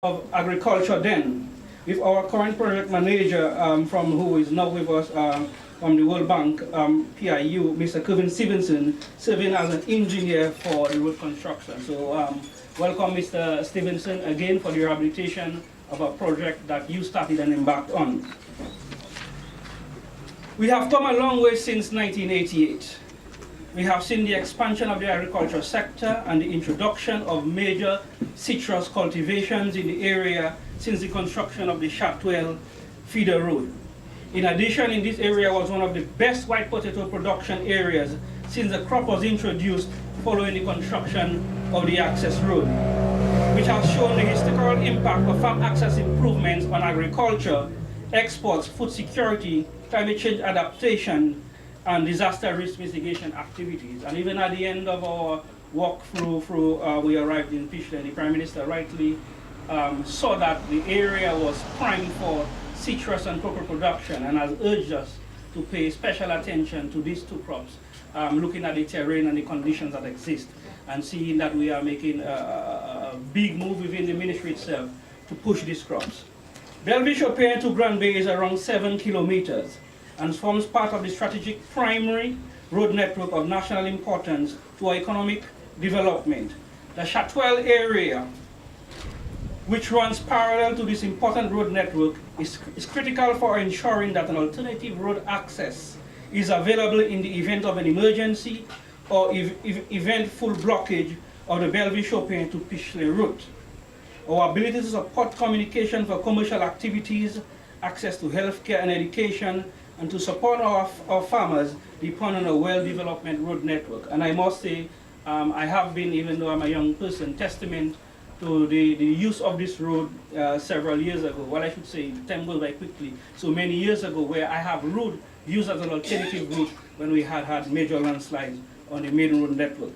of Agriculture then, with our current project manager from who is now with us from the World Bank, PIU, Mr. Kevin Stevenson, serving as an engineer for the road construction. So welcome Mr. Stevenson again for the rehabilitation of a project that you started and embarked on. We have come a long way since 1988. We have seen the expansion of the agricultural sector and the introduction of major citrus cultivations in the area since the construction of the Chatwell feeder road. In addition, in this area was one of the best white potato production areas since the crop was introduced following the construction of the access road, which has shown the historical impact of farm access improvements on agriculture, exports, food security, climate change adaptation, and disaster risk mitigation activities. And even at the end of our walk through, we arrived in Pishley, the Prime Minister rightly saw that the area was primed for citrus and cocoa production and has urged us to pay special attention to these two crops, looking at the terrain and the conditions that exist, and seeing that we are making a big move within the ministry itself to push these crops. Belleville-Chopin to Grand Bay is around 7 kilometers and forms part of the strategic primary road network of national importance to our economic development. The Chatwell area, which runs parallel to this important road network, is critical for ensuring that an alternative road access is available in the event of an emergency or eventful blockage of the Belleville-Chopin to Pishley route. Our ability to support communication for commercial activities, access to healthcare and education, and to support our farmers depend on a well-development road network. And I must say, I have been, even though I'm a young person, testament to the use of this road several years ago. Well, I should say, time goes by quickly. So many years ago, where I have road used as an alternative route when we had major landslides on the main road network.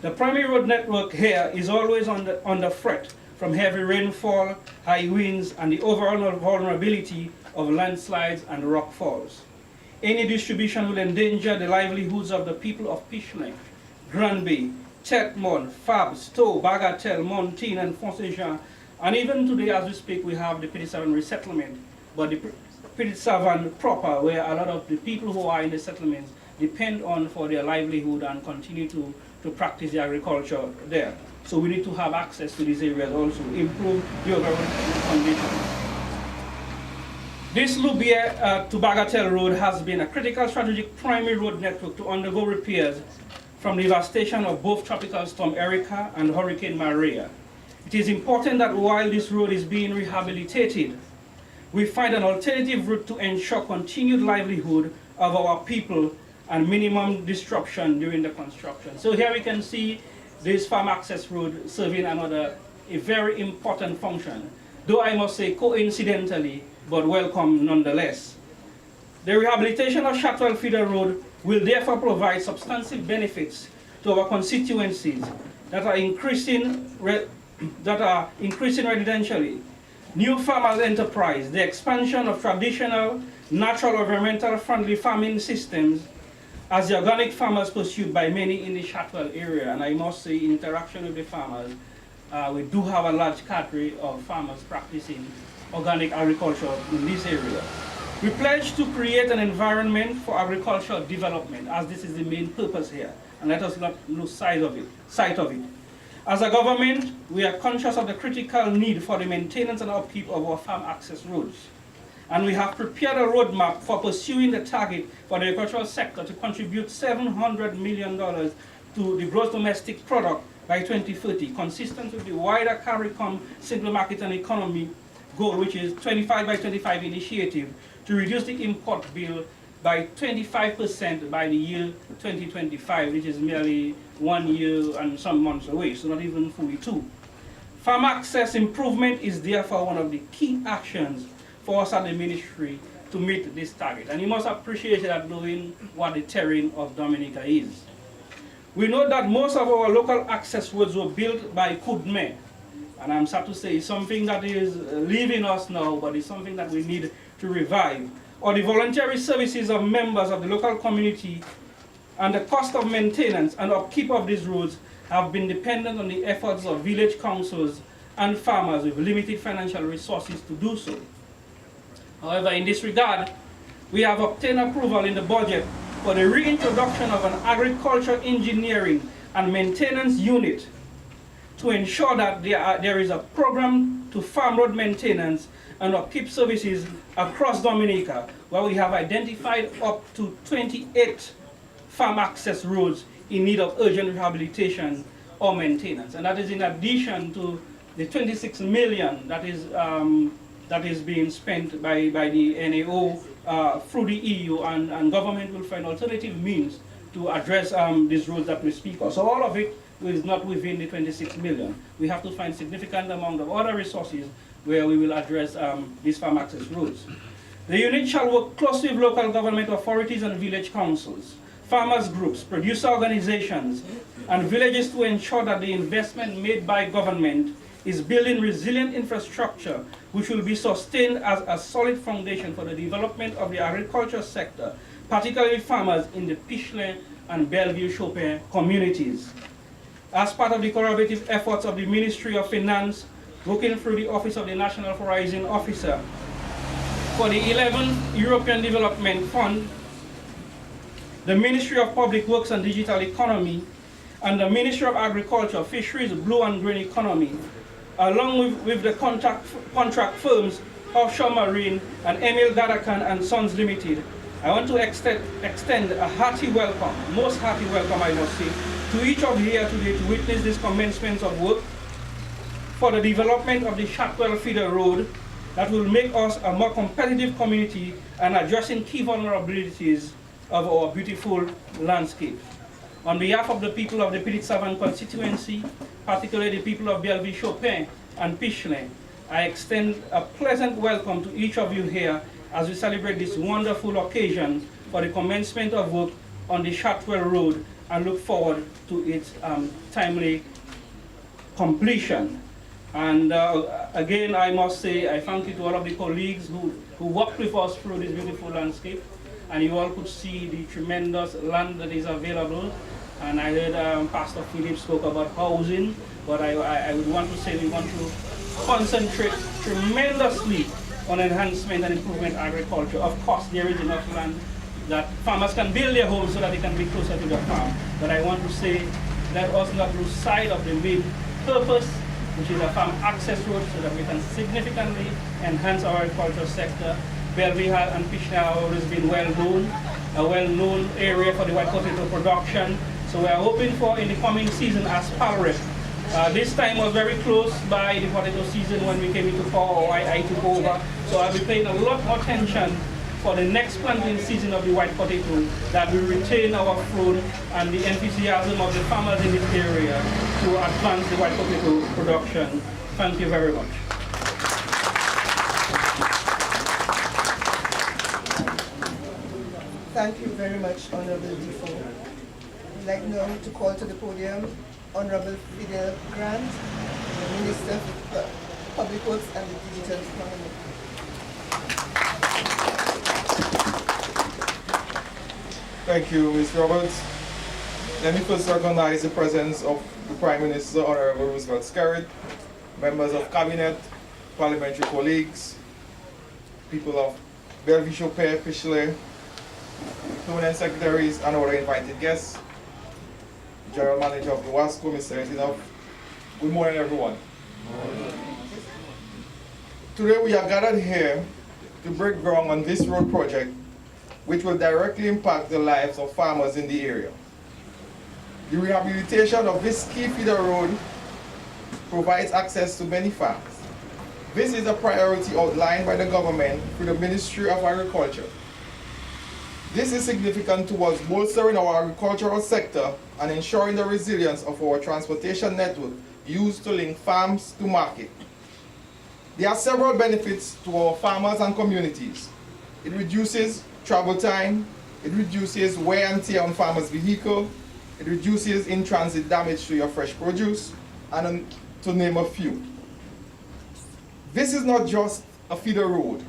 The primary road network here is always on the threat from heavy rainfall, high winds, and the overall vulnerability of landslides and rock falls. Any distribution will endanger the livelihoods of the people of Pishley, Grand Bay, Tetmon, Fab, Stowe, Bagatelle, Montine, and Fonsejean. And even today, as we speak, we have the Petit Savan resettlement, but the Petit Savan proper, where a lot of the people who are in the settlements depend on for their livelihood and continue to practice the agriculture there. So we need to have access to these areas also, improve the overall conditions. This Loubier to Bagatelle Road has been a critical strategic primary road network to undergo repairs from the devastation of both Tropical Storm Erica and Hurricane Maria. It is important that while this road is being rehabilitated, we find an alternative route to ensure continued livelihood of our people and minimum disruption during the construction. So here we can see this farm access road serving a very important function, though I must say coincidentally, but welcome nonetheless. The rehabilitation of Chatwell Feeder Road will therefore provide substantive benefits to our constituencies that are increasing residentially. New farmers' enterprise, the expansion of traditional, natural, environmental friendly farming systems as the organic farmers pursued by many in the Chatwell area. And I must say, in interaction with the farmers, we do have a large cadre of farmers practicing organic agriculture in this area. We pledge to create an environment for agricultural development, as this is the main purpose here, and let us not lose sight of it. As a government, we are conscious of the critical need for the maintenance and upkeep of our farm access roads. And we have prepared a roadmap for pursuing the target for the agricultural sector to contribute $700 million to the gross domestic product by 2030, consistent with the wider CARICOM Single Market and Economy goal, which is 25 by 25 initiative, to reduce the import bill by 25% by the year 2025, which is merely 1 year and some months away, so not even fully two. Farm access improvement is therefore one of the key actions for us at the ministry to meet this target. And you must appreciate that knowing what the terrain of Dominica is. We know that most of our local access roads were built by Kudme, and I'm sad to say it's something that is leaving us now, but it's something that we need to revive. Or the voluntary services of members of the local community, and the cost of maintenance and upkeep of these roads have been dependent on the efforts of village councils and farmers with limited financial resources to do so. However, in this regard, we have obtained approval in the budget for the reintroduction of an agriculture engineering and maintenance unit to ensure that there is a program to farm road maintenance and upkeep services across Dominica, where we have identified up to 28 farm access roads in need of urgent rehabilitation or maintenance. And that is in addition to the 26 million that is being spent by the NAO through the EU, and government will find alternative means to address these roads that we speak of. So all of it is not within the 26 million. We have to find significant amount of other resources where we will address these farm access roads. The unit shall work closely with local government authorities and village councils, farmers groups, producer organizations, and villages to ensure that the investment made by government is building resilient infrastructure which will be sustained as a solid foundation for the development of the agriculture sector, particularly farmers in the Pichelin and Bellevue-Chopin communities. As part of the collaborative efforts of the Ministry of Finance, working through the Office of the National Horizon Officer, for the 11th European Development Fund, the Ministry of Public Works and Digital Economy, and the Ministry of Agriculture, Fisheries, Blue and Green Economy, along with the contract firms Offshore Marine and Emil Gadakan and Sons Limited, I want to extend a hearty welcome, most hearty welcome I must say, to each of you here today to witness this commencement of work for the development of the Chatwell feeder road that will make us a more competitive community and addressing key vulnerabilities of our beautiful landscape. On behalf of the people of the Petite-Savane constituency, particularly the people of Bellevue-Chopin and Pichelin, I extend a pleasant welcome to each of you here as we celebrate this wonderful occasion for the commencement of work on the Chatwell Road and look forward to its timely completion. And again, I must say, I thank you to all of the colleagues who worked with us through this beautiful landscape. And you all could see the tremendous land that is available. And I heard Pastor Philip spoke about housing, but I would want to say we want to concentrate tremendously on enhancement and improvement agriculture. Of course, there is enough land that farmers can build their homes so that they can be closer to the farm. But I want to say, let us not lose sight of the main purpose, which is a farm access road, so that we can significantly enhance our agricultural sector. Bellevue and Pichelin have always been a well-known area for the white potato production. So we are hoping for in the coming season as Palret. This time was very close by the potato season when we came into power, or I took over. So I'll be paying a lot more attention for the next planting season of the white potato, that we retain our fruit and the enthusiasm of the farmers in this area to advance the white potato production. Thank you very much. Thank you very much, Honorable Defoe. I'd like now to call to the podium Honorable Fidel Grant, the Minister for Public Works and the Digital Economy. Thank you, Ms. Roberts. Let me first recognize the presence of the Prime Minister, Honorable Roosevelt Skerrit, members of Cabinet, parliamentary colleagues, people of Bellevue-Chopin, Pichelin, permanent secretaries, and other invited guests, General Manager of the WASCO, Mr. Etinov. Good morning, everyone. Today we are gathered here to break ground on this road project, which will directly impact the lives of farmers in the area. The rehabilitation of this key feeder road provides access to many farms. This is a priority outlined by the government through the Ministry of Agriculture. This is significant towards bolstering our agricultural sector and ensuring the resilience of our transportation network used to link farms to market. There are several benefits to our farmers and communities. It reduces travel time, it reduces wear and tear on farmers' vehicle, it reduces in-transit damage to your fresh produce, and to name a few. This is not just a feeder road.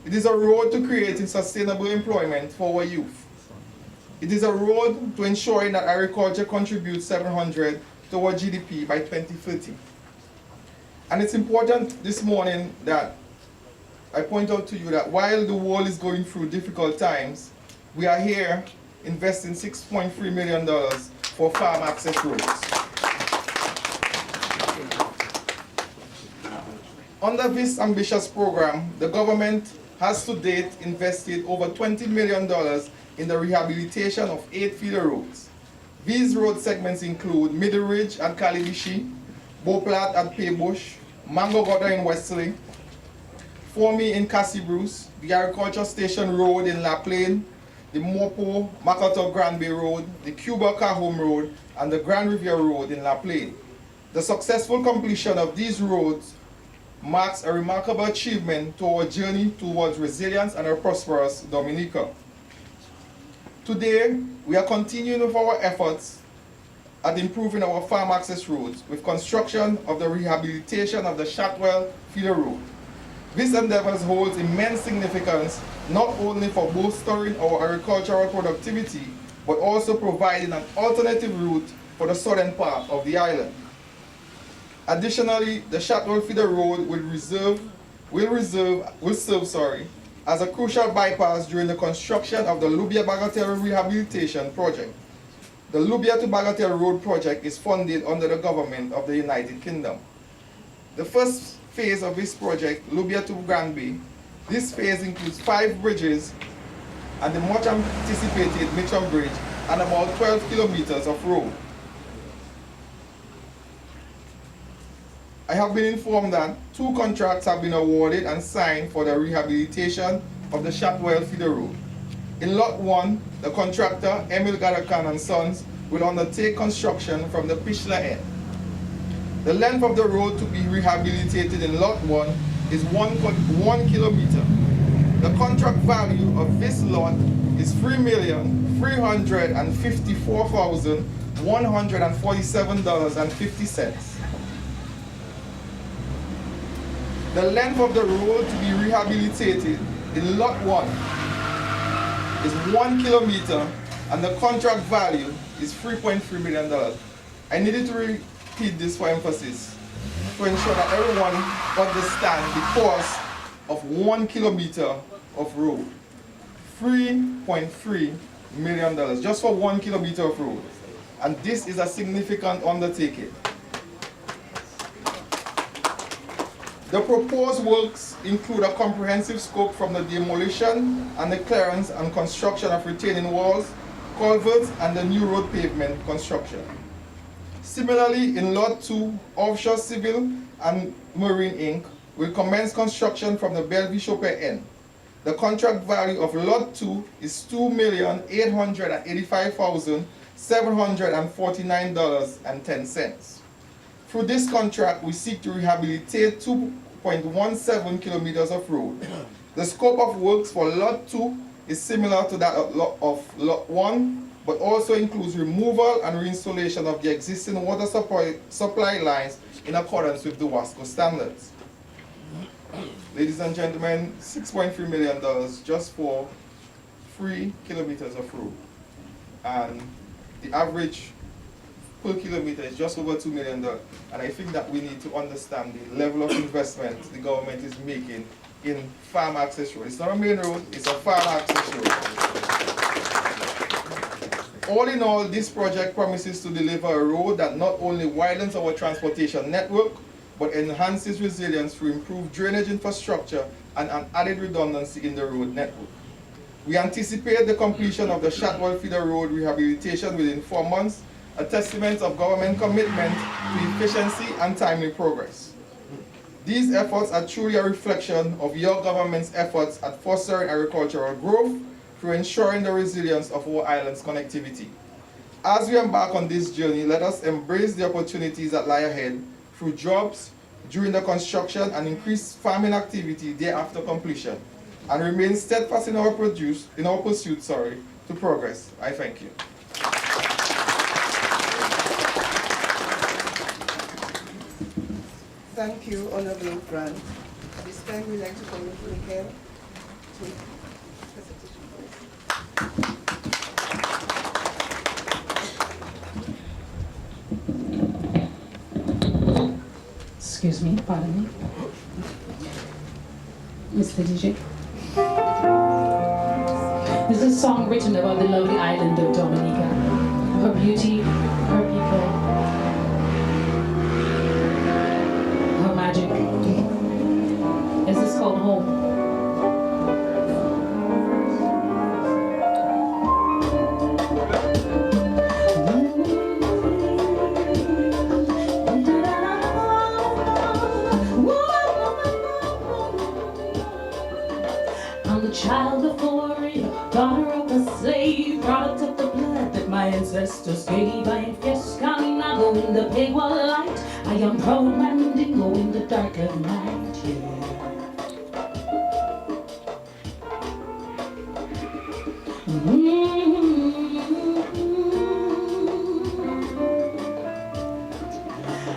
It is a road to creating sustainable employment for our youth. It is a road to ensuring that agriculture contributes $700 to our GDP by 2030. And it's important this morning that I point out to you that while the world is going through difficult times, we are here investing $6.3 million for farm access roads. Under this ambitious program, the government has to date invested over $20 million in the rehabilitation of 8 feeder roads. These road segments include Middle Ridge at Kalibishi, Beauplat at Paybush, Mango Gutter in Wesley, Formy in Cassie Bruce, the Agriculture Station Road in La Plaine, the Mopo Makato Granby Road, the Cuba Cahome Road, and the Grand Riviere Road in La Plaine. The successful completion of these roads marks a remarkable achievement to our journey towards resilience and a prosperous Dominica. Today, we are continuing with our efforts at improving our farm access roads with construction of the rehabilitation of the Chatwell feeder road. This endeavor holds immense significance not only for bolstering our agricultural productivity, but also providing an alternative route for the southern part of the island. Additionally, the Chatwell feeder road will serve as a crucial bypass during the construction of the Lubia Bagatelle Rehabilitation Project. The Lubia to Bagatelle Road project is funded under the government of the United Kingdom. The first phase of this project, Lubia to Granby, this phase includes 5 bridges and the much anticipated Mitcham Bridge and about 12 kilometers of road. I have been informed that 2 contracts have been awarded and signed for the rehabilitation of the Chatwell feeder road. In Lot 1, the contractor, Emil Gadakan and Sons, will undertake construction from the Pishla end. The length of the road to be rehabilitated in Lot 1 is 1 kilometer. The contract value of this lot is $3,354,147.50. The length of the road to be rehabilitated in Lot 1 is 1 kilometer and the contract value is $3.3 million. I needed to repeat this for emphasis to ensure that everyone understands the cost of 1 kilometer of road. $3.3 million just for 1 kilometer of road. And this is a significant undertaking. The proposed works include a comprehensive scope from the demolition and the clearance and construction of retaining walls, culverts, and the new road pavement construction. Similarly, in Lot 2, Offshore Civil and Marine Inc. will commence construction from the Bellevue-Chopin end. The contract value of Lot 2 is $2,885,749.10. Through this contract, we seek to rehabilitate 2.17 kilometers of road. The scope of works for Lot 2 is similar to that of Lot 1, but also includes removal and reinstallation of the existing water supply lines in accordance with the WASCO standards. Ladies and gentlemen, $6.3 million just for 3 kilometers of road. And the average per kilometer is just over $2 million. And I think that we need to understand the level of investment the government is making in farm access road. It's not a main road, it's a farm access road. All in all, this project promises to deliver a road that not only widens our transportation network, but enhances resilience through improved drainage infrastructure and an added redundancy in the road network. We anticipate the completion of the Chatwell feeder road rehabilitation within 4 months, a testament of government commitment to efficiency and timely progress. These efforts are truly a reflection of your government's efforts at fostering agricultural growth through ensuring the resilience of our island's connectivity. As we embark on this journey, let us embrace the opportunities that lie ahead through jobs during the construction and increased farming activity thereafter completion, and remain steadfast in our pursuit to progress. I thank you. Thank you, Honorable Grant. At this time, we'd like to call on Michael to presentation, please. Excuse me, pardon me. Mr. DJ. This is a song written about the lovely island of Dominica, her beauty, her people, her magic. This is called Home. I'm the child of a warrior, daughter of a slave, product of the blood that my ancestors gave. I am fierce, caminado in the Pegua light. I am proud mandingo in the dark of night, yeah.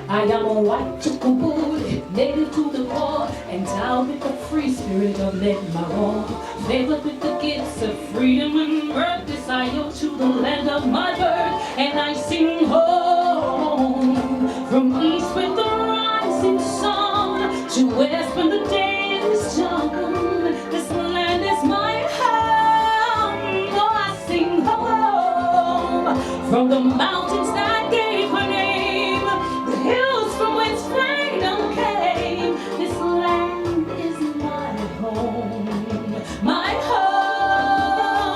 I am a white Chukubuti, native to the core, endowed with the free spirit of Negmaro, favored with the gifts of freedom and birth, desire to the land of my birth, and I sing home from east with the rising sun to west when the day is done. This land is my home. Oh, I sing home from the mountains that gave her name, the hills from whence freedom came. This land is my home, my home,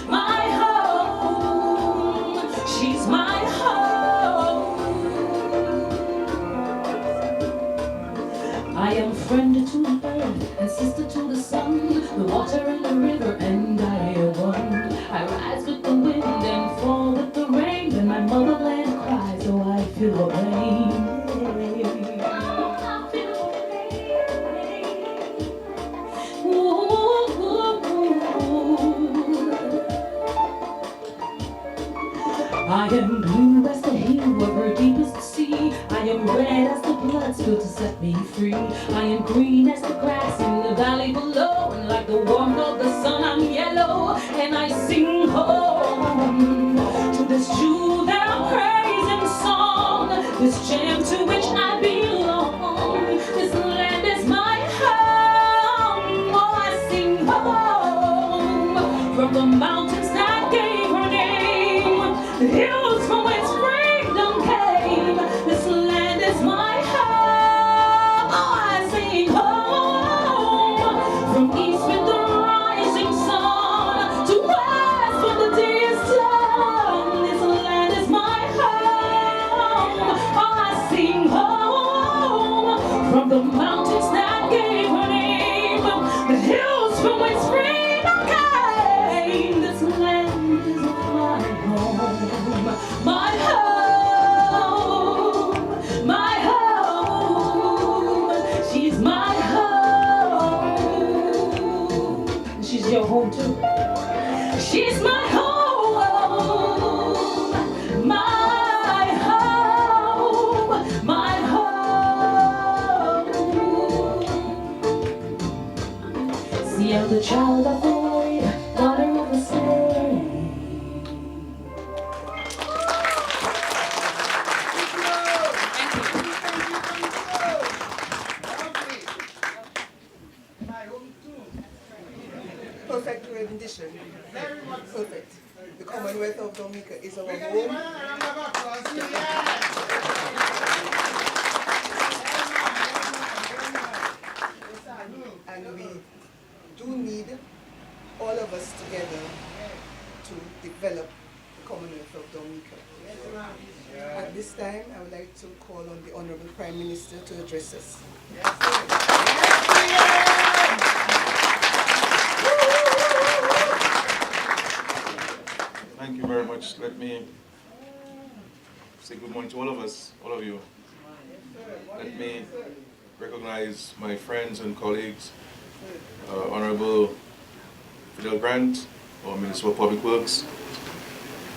my home. She's my home. I am friend to the earth and sister to the sun, the water and the river, and I am one. I rise with the wind and fall with the rain. When my motherland cries, oh, I feel her pain. I am blue as the hue of her deepest sea. I am red as the blood spilled to set me free. I am green as the grass in the valley below, and like the warmth of the sun I'm yellow. And I sing home to this jewel that I'm praising song, this gem to which I belong. This land is my home. Oh, I sing home from the mountains that gave her name, the hills from whence freedom came. This land is my home. Oh, I sing home from east with the rising sun to west when the day is done. This land is my home. Oh, I sing home from the mountains that gave her name, the hills from whence freedom came. This land is my home, my home, my home. She's my home. She's your home too. She's my home, my home, my home. See, I'm the child of the warrior, daughter of a slave. Perfect rendition. Perfect. The Commonwealth of Dominica is our home. And we do need all of us together to develop the Commonwealth of Dominica. At this time, I would like to call on the Honorable Prime Minister to address us. Thank you very much. Let me say good morning to all of us, all of you. Let me recognize my friends and colleagues, Honorable Fidel Grant, our Minister of Public Works,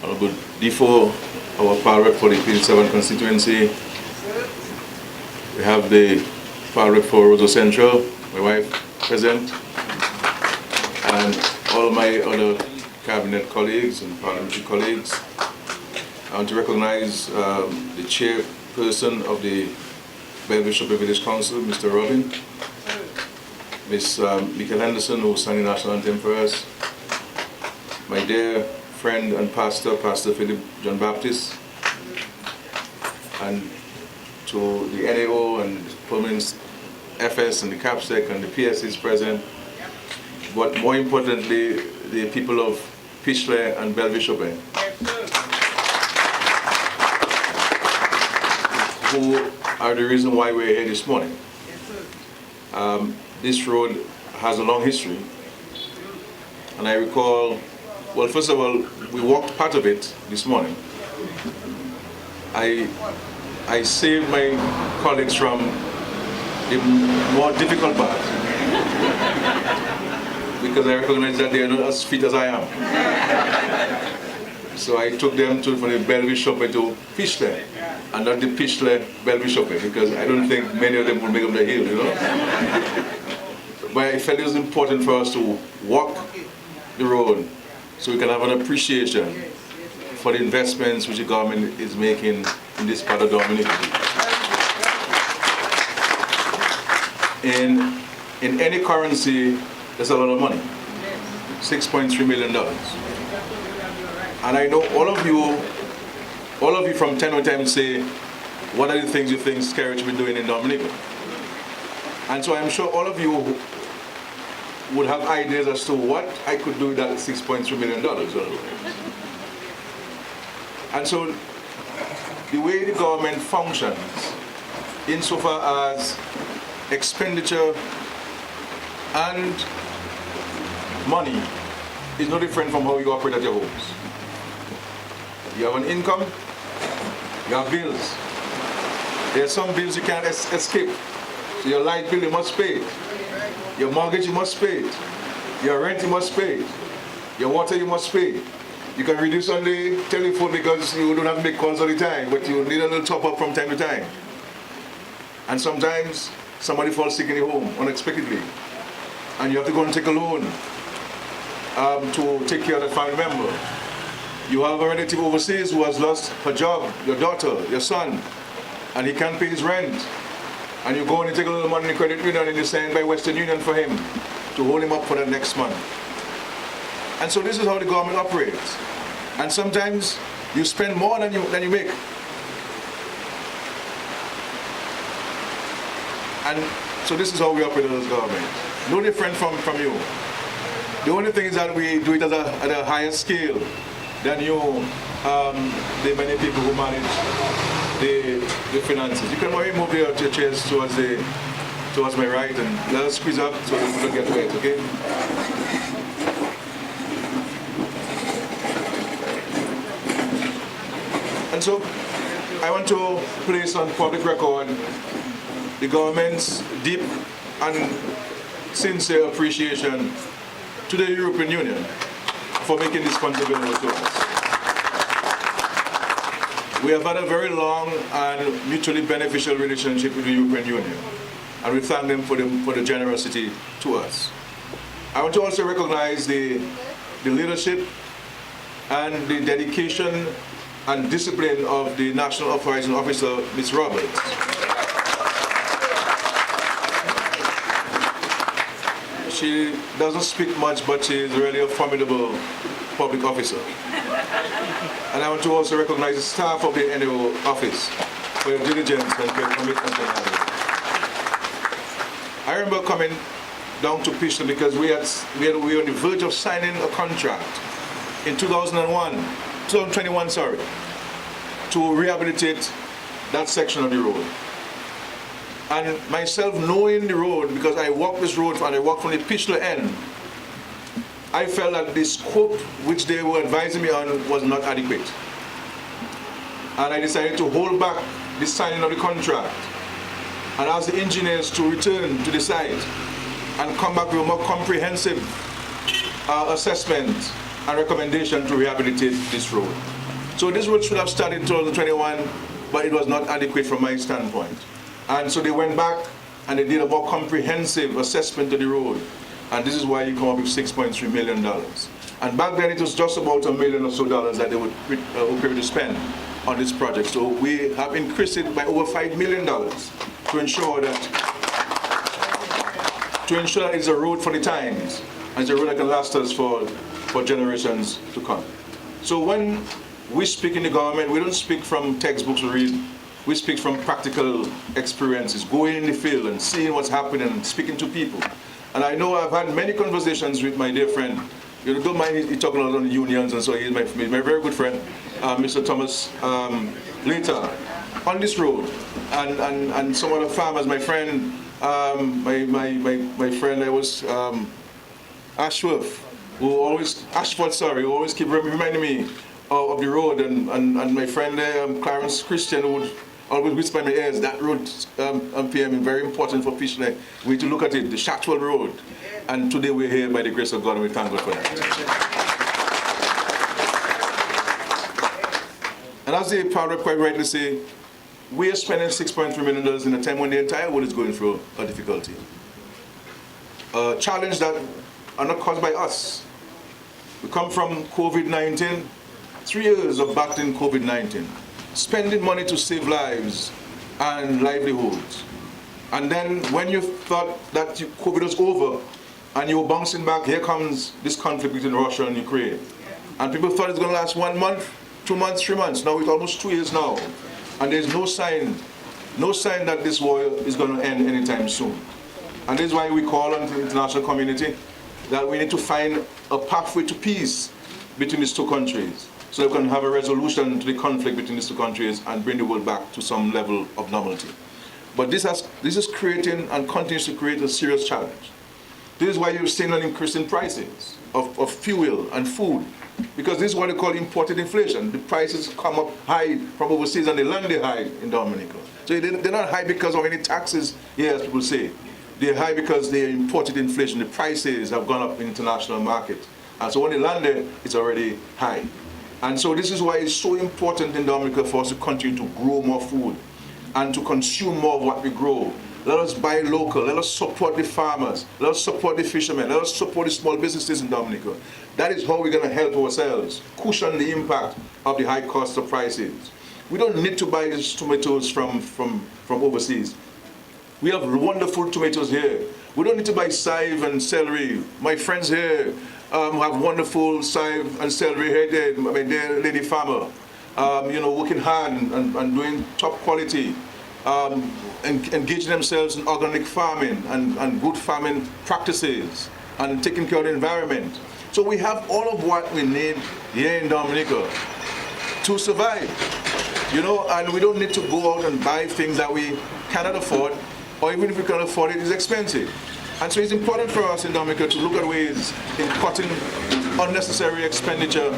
Honorable Defoe, our Far Rep for the Queen 7 constituency. We have the Far Rep for Roseau Central, my wife present, and all my other cabinet colleagues and parliamentary colleagues. I want to recognize the chairperson of the Belleville Village Council, Mr. Robin, Ms. Michael Henderson, who sang the national anthem for us, my dear friend and pastor, Pastor Philip John Baptist, and to the NAO and Permanent FS and the CAPSEC and the PSCs present, but more importantly, the people of Pichle and Belleville, who are the reason why we're here this morning. This road has a long history, and I recall, well, first of all, we walked part of it this morning. I saved my colleagues from the more difficult part because I recognize that they are not as fit as I am. So I took them from the Belleville Shoppe to Pichle, and not the Pichle Belleville Shoppe, because I don't think many of them will make up the hill, you know. But I felt it was important for us to walk the road so we can have an appreciation for the investments which the government is making in this part of Dominica. In any currency, there's a lot of money, $6.3 million. And I know all of you from time to time say, what are the things you think Scary should be doing in Dominica? And so I'm sure all of you would have ideas as to what I could do with that $6.3 million. And so the way the government functions, insofar as expenditure and money, is no different from how you operate at your homes. You have an income, you have bills. There are some bills you can't escape. So your light bill, you must pay it. Your mortgage, you must pay it. Your rent, you must pay it. Your water, you must pay it. You can reduce on the telephone because you don't have to make calls all the time, but you need a little top up from time to time. And sometimes somebody falls sick in your home unexpectedly, and you have to go and take a loan to take care of the family member. You have a relative overseas who has lost her job, your daughter, your son, and he can't pay his rent. And you go and you take a little money in the credit union and you send by Western Union for him to hold him up for the next month. And so this is how the government operates. And sometimes you spend more than you make. And so this is how we operate as government. No different from you. The only thing is that we do it at a higher scale than you, the many people who manage the finances. You can maybe move your chairs towards my right and let us squeeze up so we don't get wet, okay? And so I want to place on public record the government's deep and sincere appreciation to the European Union for making this funds available to us. We have had a very long and mutually beneficial relationship with the European Union, and we thank them for the generosity to us. I want to also recognize the leadership and the dedication and discipline of the National Authorizing Officer, Ms. Roberts. She doesn't speak much, but she is really a formidable public officer. And I want to also recognize the staff of the NAO office for your diligence and for your commitment. I remember coming down to Pichle because we were on the verge of signing a contract in 2021, to rehabilitate that section of the road. And myself knowing the road, because I walked this road and I walked from the Pichle end, I felt that the scope which they were advising me on was not adequate. And I decided to hold back the signing of the contract and ask the engineers to return to the site and come back with a more comprehensive assessment and recommendation to rehabilitate this road. So this road should have started in 2021, but it was not adequate from my standpoint. And so they went back and they did a more comprehensive assessment of the road. And this is why you come up with $6.3 million. And back then it was just about $1 million or so that they would prepare to spend on this project. So we have increased it by over $5 million to ensure that it's a road for the times, and it's a road that can last us for generations to come. So when we speak in the government, we don't speak from textbooks we read. We speak from practical experiences, going in the field and seeing what's happening and speaking to people. And I know I've had many conversations with my dear friend. You don't mind he talking a lot on the unions, and so he's my very good friend, Mr. Thomas later on this road, and some other farmers. My friend, my friend, I was Ashworth, who always keep reminding me of the road, and my friend there, Clarence Christian, who would always whisper in my ears, that road, PM, is very important for fishing. We need to look at it, the Chatwell Road. And today we're here by the grace of God, and we thank God for that. And as the power quite rightly say, we are spending $6.3 million in a time when the entire world is going through a difficulty. A challenge that are not caused by us. We come from COVID-19, 3 years of battling COVID-19, spending money to save lives and livelihoods. And then when you thought that COVID was over and you were bouncing back, here comes this conflict between Russia and Ukraine. And people thought it's going to last 1 month, 2 months, 3 months. Now it's almost 2 years now. And there's no sign that this war is going to end anytime soon. And this is why we call on the international community that we need to find a pathway to peace between these two countries, so that we can have a resolution to the conflict between these two countries and bring the world back to some level of normality. But this is creating and continues to create a serious challenge. This is why you're seeing an increase in prices of fuel and food, because this is what they call imported inflation. The prices come up high from overseas and they land high in Dominica. So they're not high because of any taxes here, as people say. They're high because they're imported inflation. The prices have gone up in the international market. And so when they land there, it's already high. And so this is why it's so important in Dominica for us to continue to grow more food and to consume more of what we grow. Let us buy local. Let us support the farmers. Let us support the fishermen. Let us support the small businesses in Dominica. That is how we're going to help ourselves cushion the impact of the high cost of prices. We don't need to buy these tomatoes from overseas. We have wonderful tomatoes here. We don't need to buy chive and celery. My friends here have wonderful chive and celery here. They're lady farmer, working hard and doing top quality, engaging themselves in organic farming and good farming practices and taking care of the environment. So we have all of what we need here in Dominica to survive, and we don't need to go out and buy things that we cannot afford, or even if we can afford it, it's expensive. And so it's important for us in Dominica to look at ways in cutting unnecessary expenditure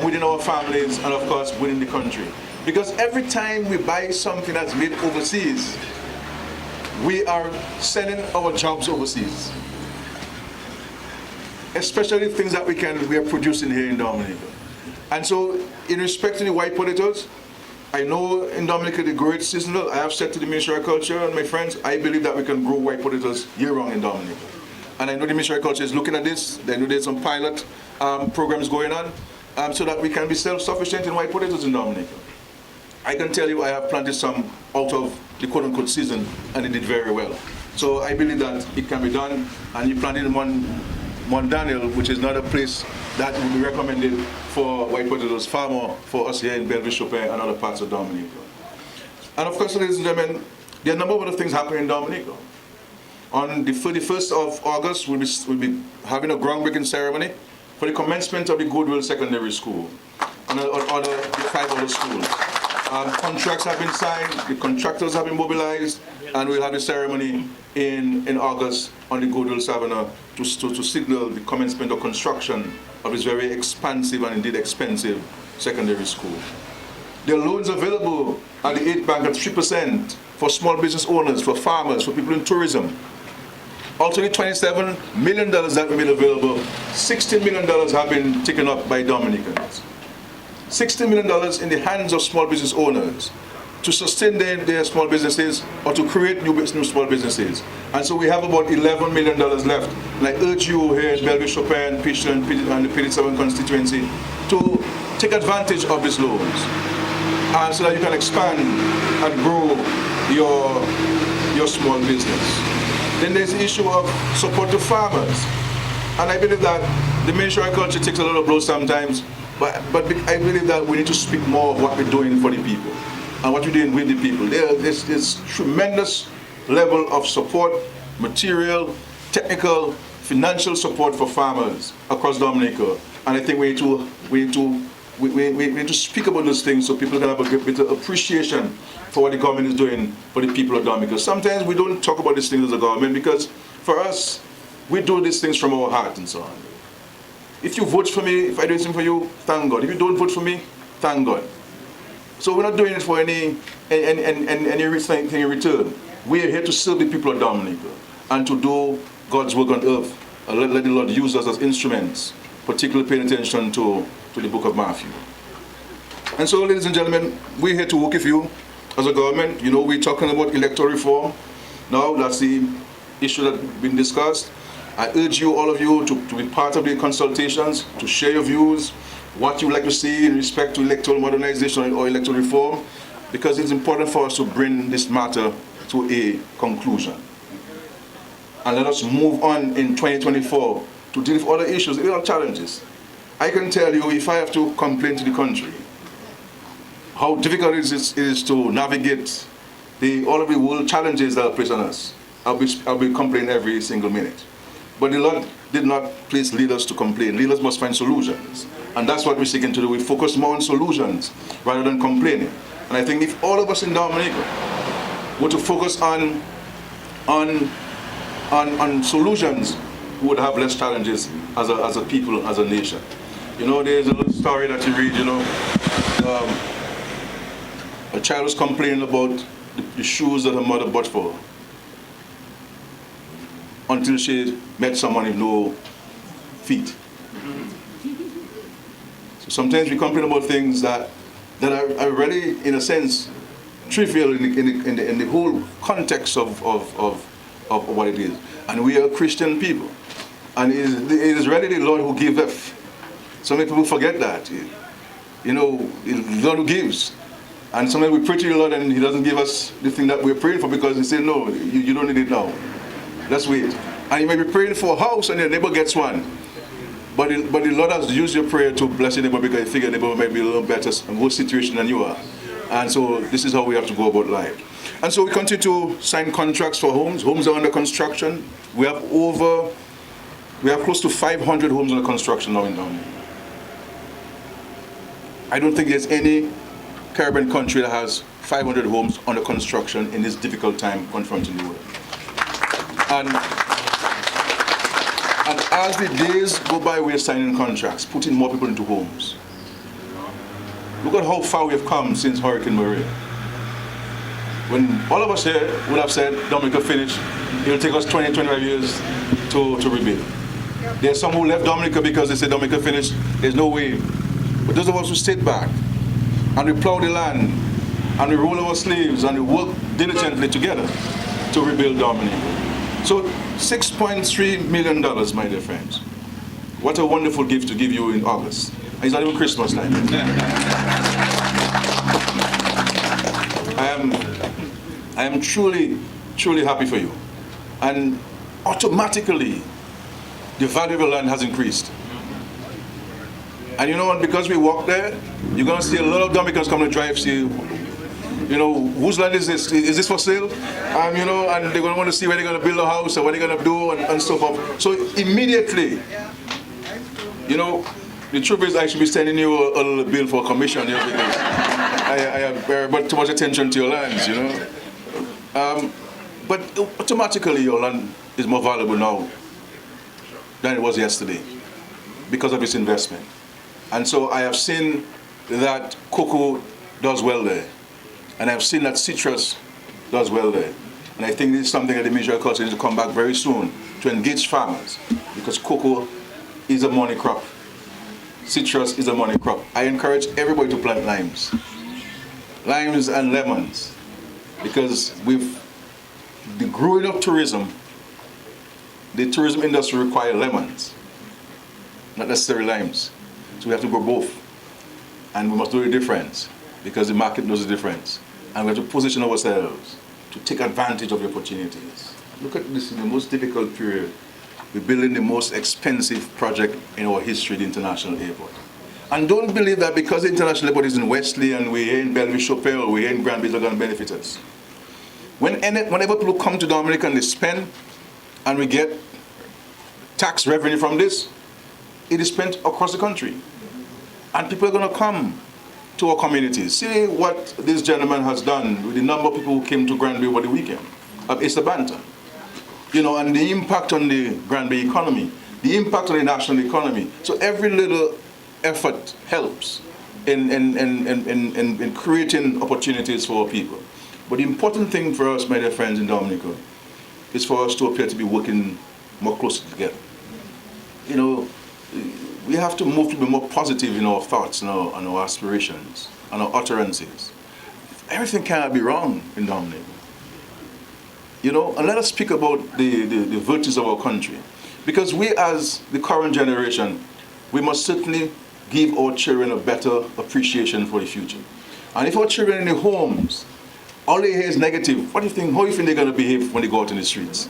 within our families and, of course, within the country. Because every time we buy something that's made overseas, we are sending our jobs overseas. Especially things that we are producing here in Dominica. And so, in respect to the white potatoes, I know in Dominica they grow it seasonal. I have said to the Ministry of Agriculture and my friends, I believe that we can grow white potatoes year-round in Dominica. And I know the Ministry of Agriculture is looking at this. They know there's some pilot programs going on so that we can be self-sufficient in white potatoes in Dominica. I can tell you I have planted some out of the quote-unquote season, and it did very well. So I believe that it can be done, and you planted in Mount Daniel, which is not a place that would be recommended for white potatoes, far more for us here in Belleville-Chopin and other parts of Dominica. And of course, ladies and gentlemen, there are a number of other things happening in Dominica. On the 31st of August, we'll be having a groundbreaking ceremony for the commencement of the Goodwill Secondary School and the 5 other schools. Contracts have been signed, the contractors have been mobilized, and we'll have a ceremony in August on the Goodwill Savannah to signal the commencement of construction of this very expansive and indeed expensive secondary school. There are loans available at the 8th Bank at 3% for small business owners, for farmers, for people in tourism. Also the $27 million that we made available, $16 million have been taken up by Dominicans. $60 million in the hands of small business owners to sustain their small businesses or to create new small businesses. And so we have about $11 million left. And I urge you here in Belleville-Chopin, Pittston, and the P7 constituency to take advantage of these loans. and so that you can expand and grow your small business. Then there's the issue of support to farmers. And I believe that the Ministry of Agriculture takes a little blow sometimes, but I believe that we need to speak more of what we're doing for the people and what we're doing with the people. There's tremendous level of support, material, technical, financial support for farmers across Dominica. And I think we need to speak about those things so people can have a bit of appreciation for what the government is doing for the people of Dominica. Sometimes we don't talk about these things as a government because for us, we do these things from our heart and so on. If you vote for me, if I do something for you, thank God. If you don't vote for me, thank God. So we're not doing it for any thing in return. We are here to serve the people of Dominica and to do God's work on earth. Let the Lord use us as instruments, particularly paying attention to the book of Matthew. And so, ladies and gentlemen, we're here to work with you as a government. You know, we're talking about electoral reform. Now, that's the issue that's been discussed. I urge you, all of you, to be part of the consultations, to share your views, what you would like to see in respect to electoral modernization or electoral reform, because it's important for us to bring this matter to a conclusion. And let us move on in 2024 to deal with other issues, other challenges. I can tell you, if I have to complain to the country, how difficult it is to navigate all of the world challenges that are placed on us. I'll be complaining every single minute. But the Lord did not place leaders to complain. Leaders must find solutions. And that's what we're seeking to do. We focus more on solutions rather than complaining. And I think if all of us in Dominica were to focus on solutions, we would have less challenges as a people, as a nation. You know, there's a little story that you read, you know, a child was complaining about the shoes that her mother bought for her, until she met someone with no feet. So sometimes we complain about things that are really, in a sense, trivial in the whole context of what it is. And we are Christian people. And it is really the Lord who giveth. So many people forget that. You know, the Lord who gives. And sometimes we pray to the Lord and He doesn't give us the thing that we're praying for because He said, no, you don't need it now. Let's wait. And you may be praying for a house and your neighbor gets one. But the Lord has used your prayer to bless your neighbor because He figured your neighbor might be a little better, a worse situation than you are. And so this is how we have to go about life. And so we continue to sign contracts for homes. Homes are under construction. We have close to 500 homes under construction now in Dominica. I don't think there's any Caribbean country that has 500 homes under construction in this difficult time confronting the world. And as the days go by, we're signing contracts, putting more people into homes. Look at how far we have come since Hurricane Maria. When all of us here would have said, Dominica finished, it'll take us 20, 25 years to rebuild. There are some who left Dominica because they said Dominica finished, there's no way. But those of us who stayed back, and we plowed the land, and we rolled our sleeves, and we worked diligently together to rebuild Dominica. So $6.3 million, my dear friends. What a wonderful gift to give you in August. And it's not even Christmas time. I am truly, truly happy for you. And automatically, the value of the land has increased. And you know, because we walk there, you're going to see a lot of Dominicans come to drive, see, you know, whose land is this? Is this for sale? You know, and they're going to want to see where they're going to build a house and what they're going to do and so forth. So immediately, you know, the truth is I should be sending you a little bill for a commission here because I have brought too much attention to your lands, you know. But automatically your land is more valuable now than it was yesterday because of this investment. And so I have seen that cocoa does well there. And I've seen that citrus does well there. And I think this is something that the Ministry of Agriculture needs to come back very soon to engage farmers because cocoa is a money crop. Citrus is a money crop. I encourage everybody to plant limes. Limes and lemons. Because with the growing of tourism, the tourism industry requires lemons, not necessarily limes. So we have to grow both. And we must do the difference. because the market knows the difference. And we have to position ourselves to take advantage of the opportunities. Look at this in the most difficult period. We're building the most expensive project in our history, the international airport. And don't believe that because the international airport is in Wesley and we're in Bellevue-Chapelle, we're in Granby, they're going to benefit us. Whenever people come to Dominica and they spend, and we get tax revenue from this, it is spent across the country. And people are going to come to our communities. See what this gentleman has done with the number of people who came to Granby over the weekend of Easter Banter. You know, and the impact on the Granby economy, the impact on the national economy. So every little effort helps in creating opportunities for our people. But the important thing for us, my dear friends in Dominica, is for us to appear to be working more closely together. You know, we have to move to be more positive in our thoughts and our aspirations and our utterances. Everything cannot be wrong in Dominica. You know, and let us speak about the virtues of our country. Because we as the current generation, we must certainly give our children a better appreciation for the future. And if our children in the homes, all they hear is negative, how do you think they're going to behave when they go out in the streets?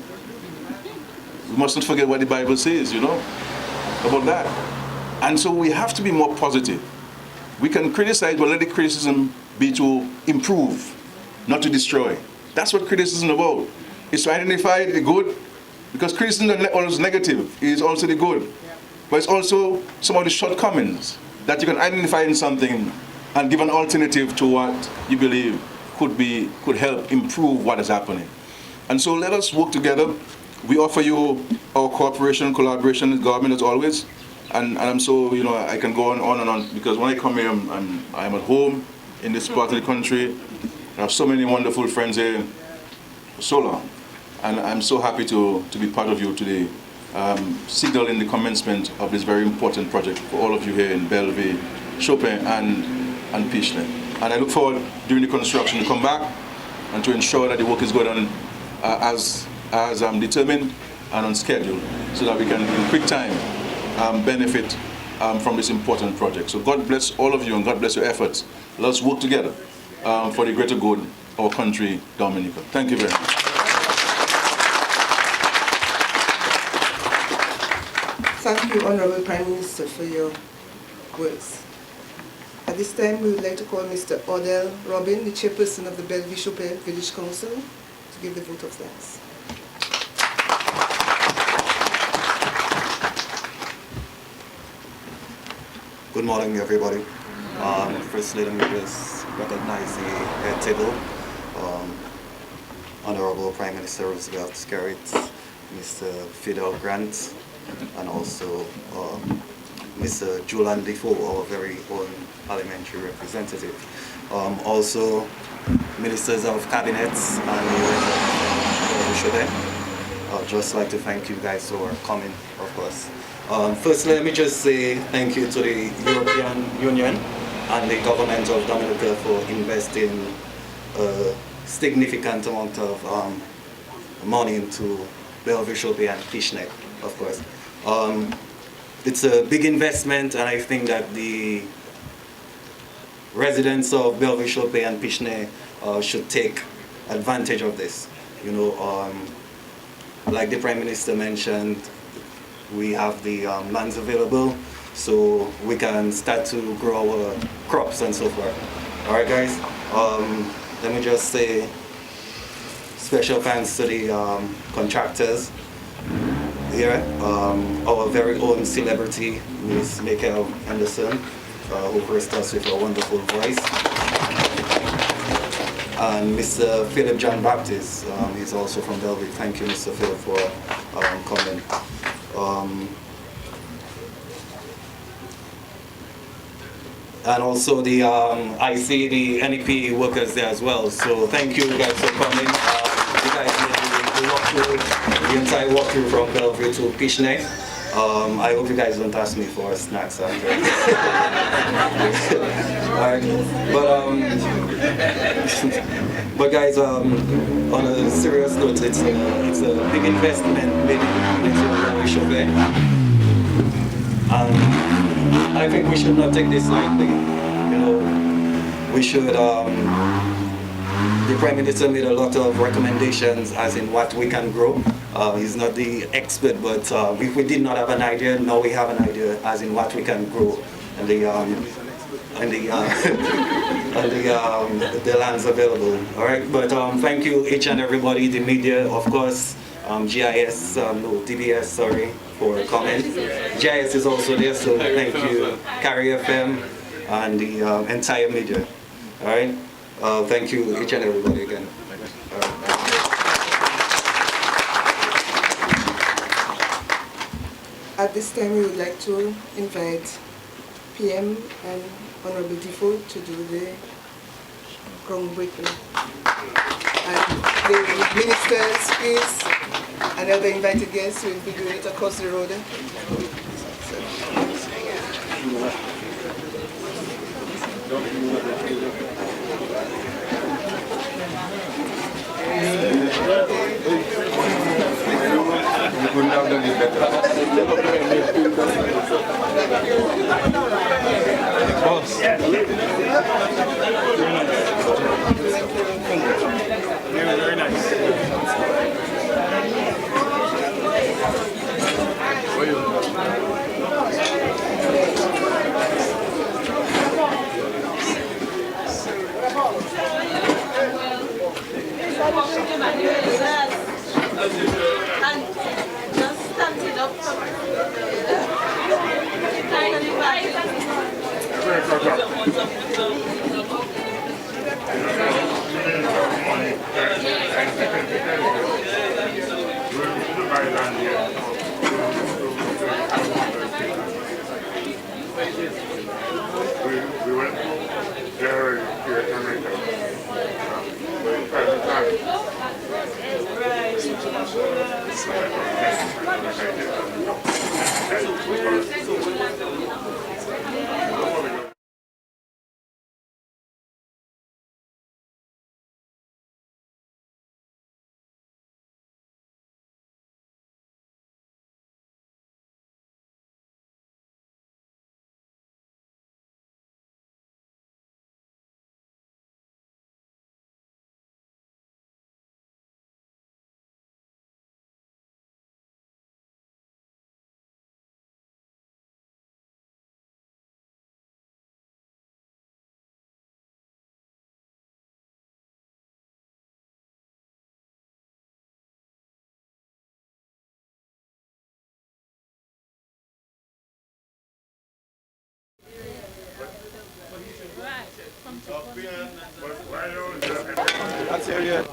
We mustn't forget what the Bible says, you know, about that. And so we have to be more positive. We can criticize, but let the criticism be to improve, not to destroy. That's what criticism is about. It's to identify the good, because criticism is not always negative, it is also the good. But it's also some of the shortcomings that you can identify in something and give an alternative to what you believe could help improve what is happening. And so let us work together. We offer you our cooperation, collaboration with government as always. And I'm so, you know, I can go on and on, because when I come here, I'm at home in this part of the country. I have so many wonderful friends here for so long. And I'm so happy to be part of you today, signaling the commencement of this very important project for all of you here in Bellevue, Chopin, and Pichenay. And I look forward during the construction to come back and to ensure that the work is going on as I'm determined and on schedule, so that we can in quick time benefit from this important project. So God bless all of you and God bless your efforts. Let's work together for the greater good of our country, Dominica. Thank you very much. Thank you, Honorable Prime Minister, for your words. At this time, we would like to call Mr. Odell Robin, the chairperson of the Bellevue-Chapelle Village Council, to give the vote of thanks. Good morning, everybody. Firstly, let me just recognize the head table. Honorable Prime Minister Roosevelt Skerrit, Mr. Fidel Grant, and also Mr. Julian Defoe, our very own parliamentary representative. Also, Ministers of Cabinets and I'd just like to thank you guys for coming, of course. Firstly, let me just say thank you to the European Union and the government of Dominica for investing a significant amount of money into Bellevue-Chapelle and Pichenay, of course. It's a big investment, and I think that the residents of Bellevue-Chapelle and Pichenay should take advantage of this. You know, like the Prime Minister mentioned, we have the lands available, so we can start to grow our crops and so forth. All right, guys. Let me just say special thanks to the contractors here. Our very own celebrity, Ms. Michael Anderson, who graced us with a wonderful voice. And Mr. Philip John Baptist, he's also from Bellevue. Thank you, Mr. Philip, for coming. And also the I see the NEP workers there as well. So thank you guys for coming. You guys made the walkthrough, the entire walkthrough from Bellevue to Pichenay. I hope you guys don't ask me for snacks after. Alright, but guys, on a serious note, it's a big investment made in the community of Bellevue-Chapelle. I think we should not take this lightly. You know, we should, the Prime Minister made a lot of recommendations as in what we can grow. He's not the expert, but if we did not have an idea, now we have an idea as in what we can grow and the the lands available. All right, but thank you each and everybody, the media, of course, GIS, no, TBS, sorry, for comment. GIS is also there, so thank you, Carry FM, and the entire media. All right, thank you each and everybody again. At this time, we would like to invite PM and Honorable Defoe to do the groundbreaking. And the ministers, please, and other invited guests will be doing it across the road. You couldn't have done it better. Boss. Very nice. And just standing up from we went there here to America. That's area.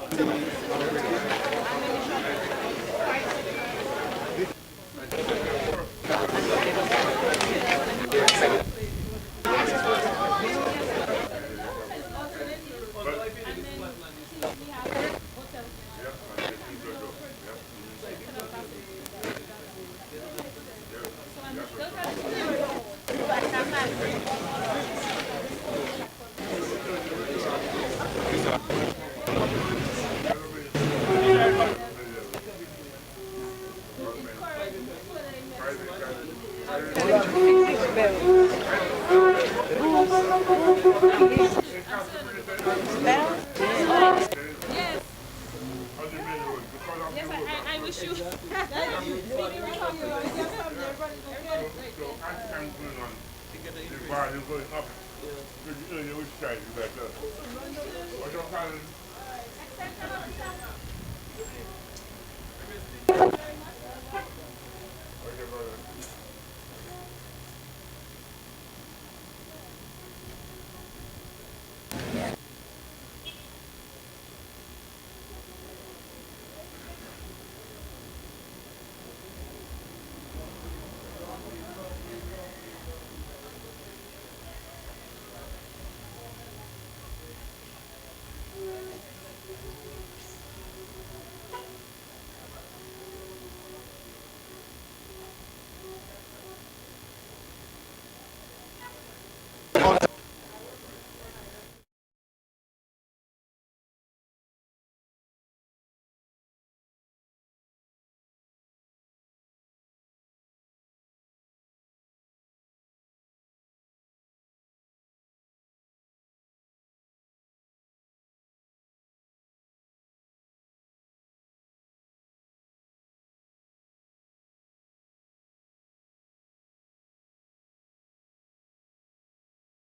Which side you like that? What's your